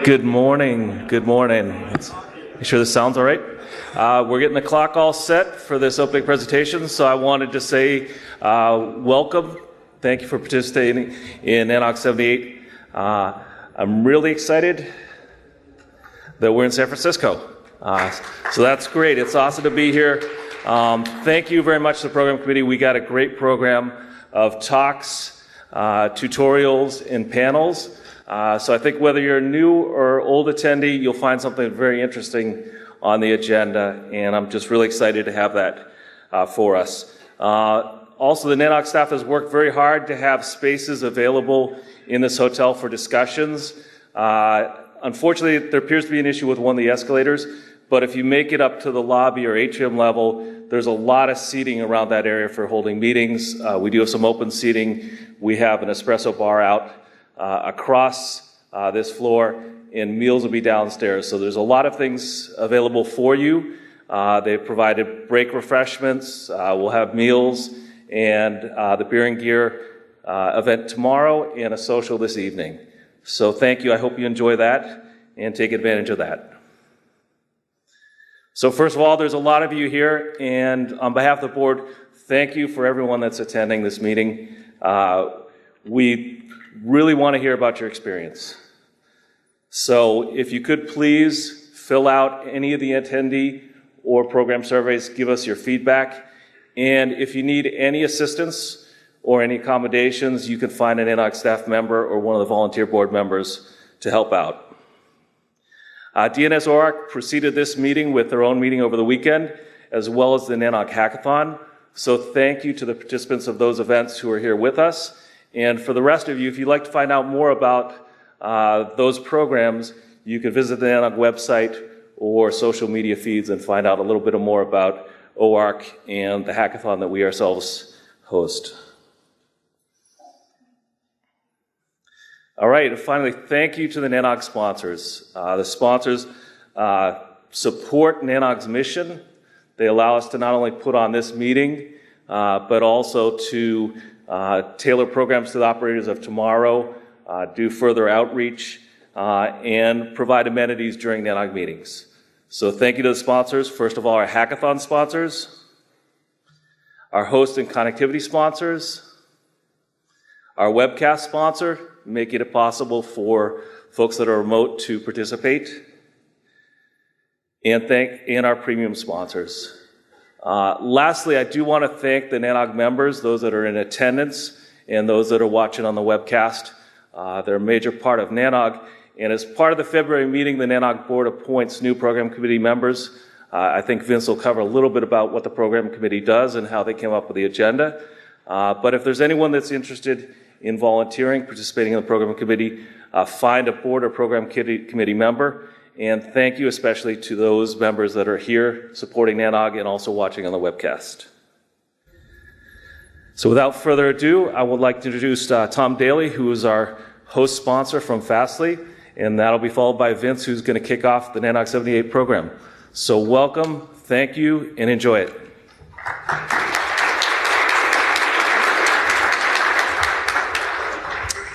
Good morning. Good morning. Make sure this sounds all right. We're getting the clock all set for this opening presentation, so I wanted to say welcome. Thank you for participating in NANOG 78. I'm really excited that we're in San Francisco. So that's great. It's awesome to be here. Thank you very much to the program committee. We got a great program of talks, tutorials, and panels. So I think whether you're a new or old attendee, you'll find something very interesting on the agenda, and I'm just really excited to have that for us. Also, the NANOG staff has worked very hard to have spaces available in this hotel for discussions. Unfortunately, there appears to be an issue with one of the escalators, but if you make it up to the lobby or atrium level, there's a lot of seating around that area for holding meetings. We do have some open seating. We have an espresso bar out across this floor, and meals will be downstairs. So there's a lot of things available for you. They've provided break refreshments. We'll have meals and the beer and gear event tomorrow and a social this evening. So thank you. I hope you enjoy that and take advantage of that. So first of all, there's a lot of you here, and on behalf of the board, thank you for everyone that's attending this meeting. We really want to hear about your experience. So if you could please fill out any of the attendee or program surveys, give us your feedback. And if you need any assistance or any accommodations, you can find an NANOG staff member or one of the volunteer board members to help out. DNS ORAC preceded this meeting with their own meeting over the weekend, as well as the NANOG Hackathon. So thank you to the participants of those events who are here with us. And for the rest of you, if you'd like to find out more about those programs, you can visit the NANOG website or social media feeds and find out a little bit more about OARC and the hackathon that we ourselves host. All right, and finally, thank you to the NANOG sponsors. The sponsors support NANOG's mission. They allow us to not only put on this meeting, but also to tailor programs to the operators of tomorrow, do further outreach, and provide amenities during NANOG meetings. So thank you to the sponsors. First of all, our hackathon sponsors, our host and connectivity sponsors, our webcast sponsor, making it possible for folks that are remote to participate, and our premium sponsors. Lastly, I do want to thank the NANOG members, those that are in attendance and those that are watching on the webcast. They're a major part of NANOG, and as part of the February meeting, the NANOG board appoints new program committee members. I think Vince will cover a little bit about what the program committee does and how they came up with the agenda. But if there's anyone that's interested in volunteering, participating in the program committee, find a board or program committee member. And thank you especially to those members that are here supporting NANOG and also watching on the webcast. So without further ado, I would like to introduce Tom Daley, who is our host sponsor from Fastly, and that'll be followed by Vince, who's going to kick off the NANOG 78 program. So welcome, thank you, and enjoy it.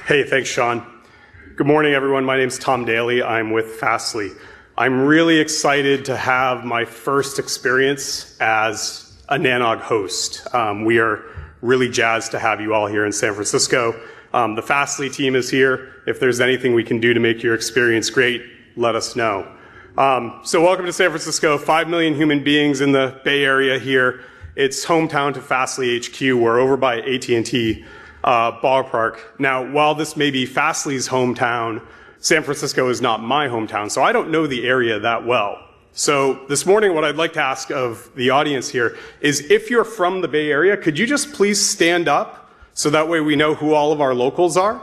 Hey, thanks, Sean. Good morning, everyone. My name's Tom Daley. I'm with Fastly. I'm really excited to have my first experience as a NANOG host. We are really jazzed to have you all here in San Francisco. The Fastly team is here. If there's anything we can do to make your experience great, let us know. So welcome to San Francisco. 5 million human beings in the Bay Area here. It's hometown to Fastly HQ. We're over by AT&T ballpark. Now, while this may be Fastly's hometown, San Francisco is not my hometown, so I don't know the area that well. So this morning, what I'd like to ask of the audience here is, if you're from the Bay Area, could you just please stand up so that way we know who all of our locals are?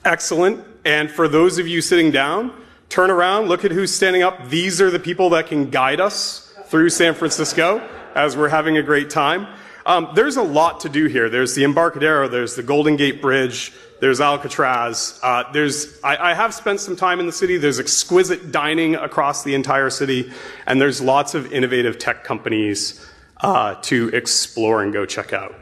Excellent. And for those of you sitting down, turn around, look at who's standing up. These are the people that can guide us through San Francisco as we're having a great time. There's a lot to do here. There's the Embarcadero, there's the Golden Gate Bridge, there's Alcatraz. I have spent some time in the city. There's exquisite dining across the entire city, and there's lots of innovative tech companies to explore and go check out.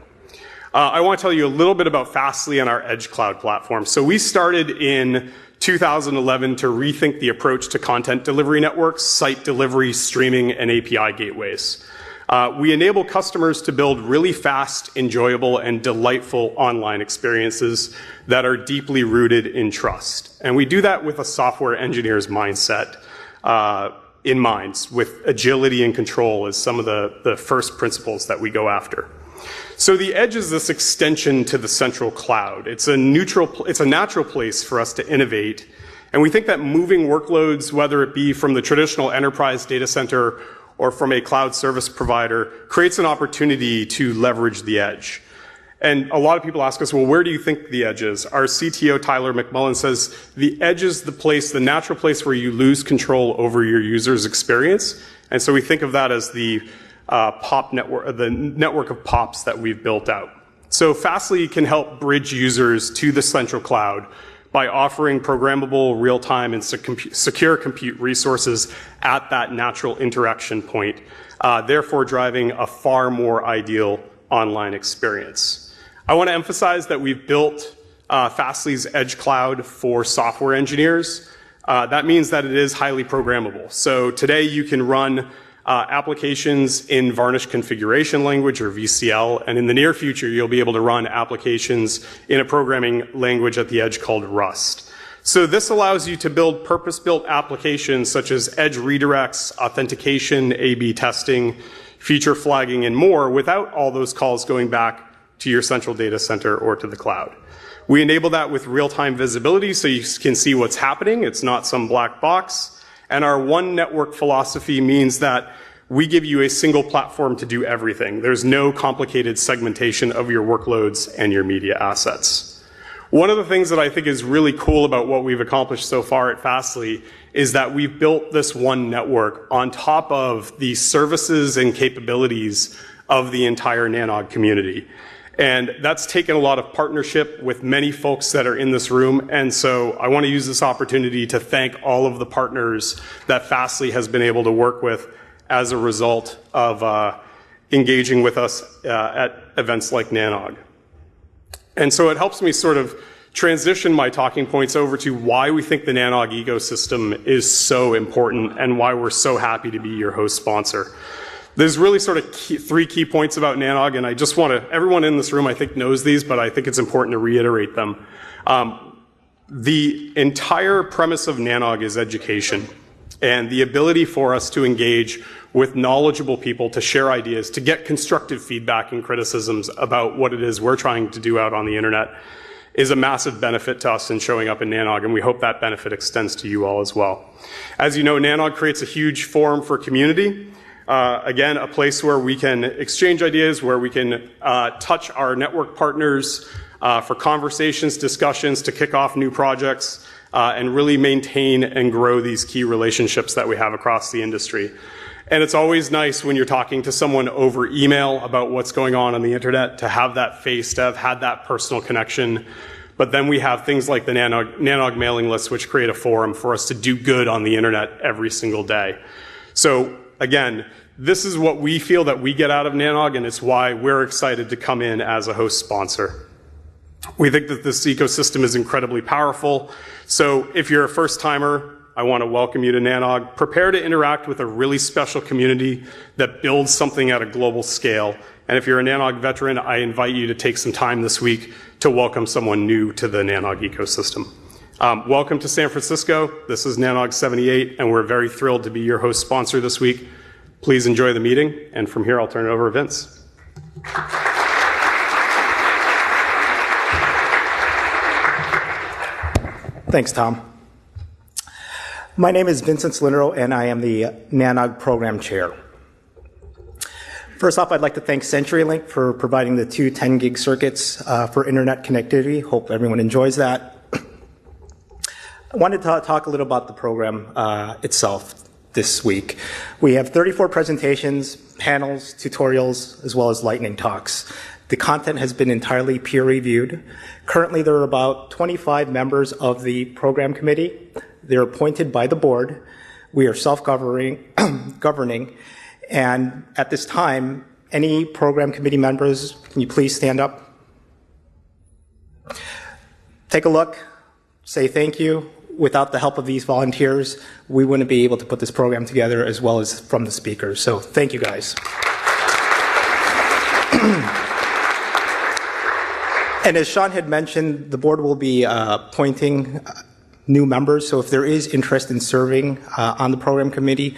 I want to tell you a little bit about Fastly and our Edge Cloud platform. So we started in 2011 to rethink the approach to content delivery networks, site delivery, streaming, and API gateways. We enable customers to build really fast, enjoyable, and delightful online experiences that are deeply rooted in trust. And we do that with a software engineer's mindset in mind, with agility and control as some of the first principles that we go after. So the edge is this extension to the central cloud. It's a natural place for us to innovate. And we think that moving workloads, whether it be from the traditional enterprise data center or from a cloud service provider, creates an opportunity to leverage the edge. And a lot of people ask us, well, where do you think the edge is? Our CTO, Tyler McMullen, says the edge is the natural place where you lose control over your user's experience. And so we think of that as the POP network, the network of POPs that we've built out. So Fastly can help bridge users to the central cloud by offering programmable, real-time, and secure compute resources at that natural interaction point, therefore driving a far more ideal online experience. I want to emphasize that we've built Fastly's Edge Cloud for software engineers. That means that it is highly programmable. So today you can run applications in Varnish Configuration Language, or VCL, and in the near future you'll be able to run applications in a programming language at the edge called Rust. So this allows you to build purpose-built applications such as edge redirects, authentication, A/B testing, feature flagging, and more without all those calls going back to your central data center or to the cloud. We enable that with real-time visibility so you can see what's happening. It's not some black box. And our one network philosophy means that we give you a single platform to do everything. There's no complicated segmentation of your workloads and your media assets. One of the things that I think is really cool about what we've accomplished so far at Fastly is that we've built this one network on top of the services and capabilities of the entire NANOG community. And that's taken a lot of partnership with many folks that are in this room. And so I want to use this opportunity to thank all of the partners that Fastly has been able to work with as a result of engaging with us at events like NANOG. And so it helps me sort of transition my talking points over to why we think the NANOG ecosystem is so important and why we're so happy to be your host sponsor. There's really sort of three key points about NANOG, and I just want to, everyone in this room I think knows these, but I think it's important to reiterate them. The entire premise of NANOG is education, and the ability for us to engage with knowledgeable people, to share ideas, to get constructive feedback and criticisms about what it is we're trying to do out on the internet is a massive benefit to us in showing up in NANOG, and we hope that benefit extends to you all as well. As you know, NANOG creates a huge forum for community. Again, a place where we can exchange ideas, where we can touch our network partners for conversations, discussions, to kick off new projects, and really maintain and grow these key relationships that we have across the industry. And it's always nice when you're talking to someone over email about what's going on the internet, to have that face, to have had that personal connection. But then we have things like the NANOG mailing list, which create a forum for us to do good on the internet every single day. So again, this is what we feel that we get out of NANOG, and it's why we're excited to come in as a host sponsor. We think that this ecosystem is incredibly powerful. So if you're a first-timer, I want to welcome you to NANOG. Prepare to interact with a really special community that builds something at a global scale. And if you're a NANOG veteran, I invite you to take some time this week to welcome someone new to the NANOG ecosystem. Welcome to San Francisco. This is NANOG 78, and we're very thrilled to be your host sponsor this week. Please enjoy the meeting, and from here I'll turn it over to Vince. Thanks, Tom. My name is Vincent Celindro, and I am the NANOG Program Chair. First off, I'd like to thank CenturyLink for providing the two 10-gig circuits for internet connectivity. Hope everyone enjoys that. I wanted to talk a little about the program itself this week. We have 34 presentations, panels, tutorials, as well as lightning talks. The content has been entirely peer-reviewed. Currently, there are about 25 members of the program committee. They're appointed by the board. We are self-governing, and at this time, any program committee members, can you please stand up? take a look, say thank you. Without the help of these volunteers, we wouldn't be able to put this program together, as well as from the speakers. So thank you, guys. And as Sean had mentioned, the board will be appointing new members. So if there is interest in serving on the program committee,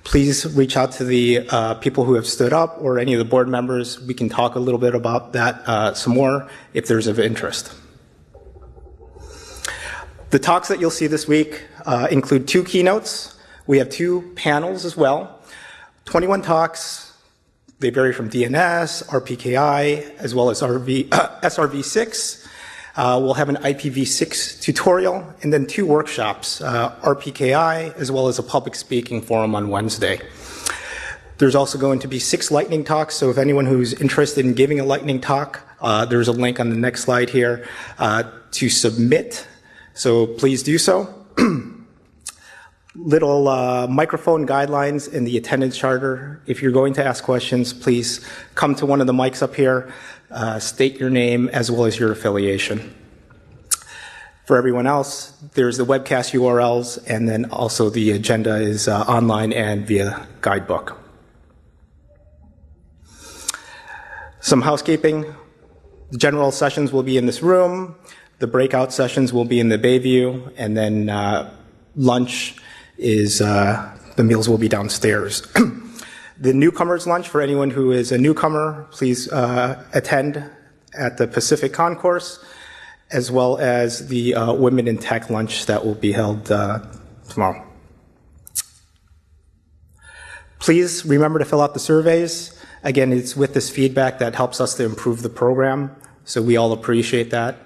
please reach out to the people who have stood up or any of the board members. We can talk a little bit about that some more if there's of interest. The talks that you'll see this week include 2 keynotes. We have 2 panels as well. 21 talks. They vary from DNS, RPKI, as well as SRv6. We'll have an IPv6 tutorial, and then 2 workshops, RPKI, as well as a public speaking forum on Wednesday. There's also going to be 6 lightning talks, so if anyone who's interested in giving a lightning talk, there's a link on the next slide here to submit. So please do so. Little microphone guidelines in the attendance charter. If you're going to ask questions, please come to one of the mics up here, state your name as well as your affiliation. For everyone else, there's the webcast URLs, and then also the agenda is online and via guidebook. Some housekeeping. The general sessions will be in this room. The breakout sessions will be in the Bayview, and then lunch is, the meals will be downstairs. The newcomers lunch, for anyone who is a newcomer, please attend at the Pacific Concourse, as well as the Women in Tech lunch that will be held tomorrow. Please remember to fill out the surveys. Again, it's with this feedback that helps us to improve the program, so we all appreciate that.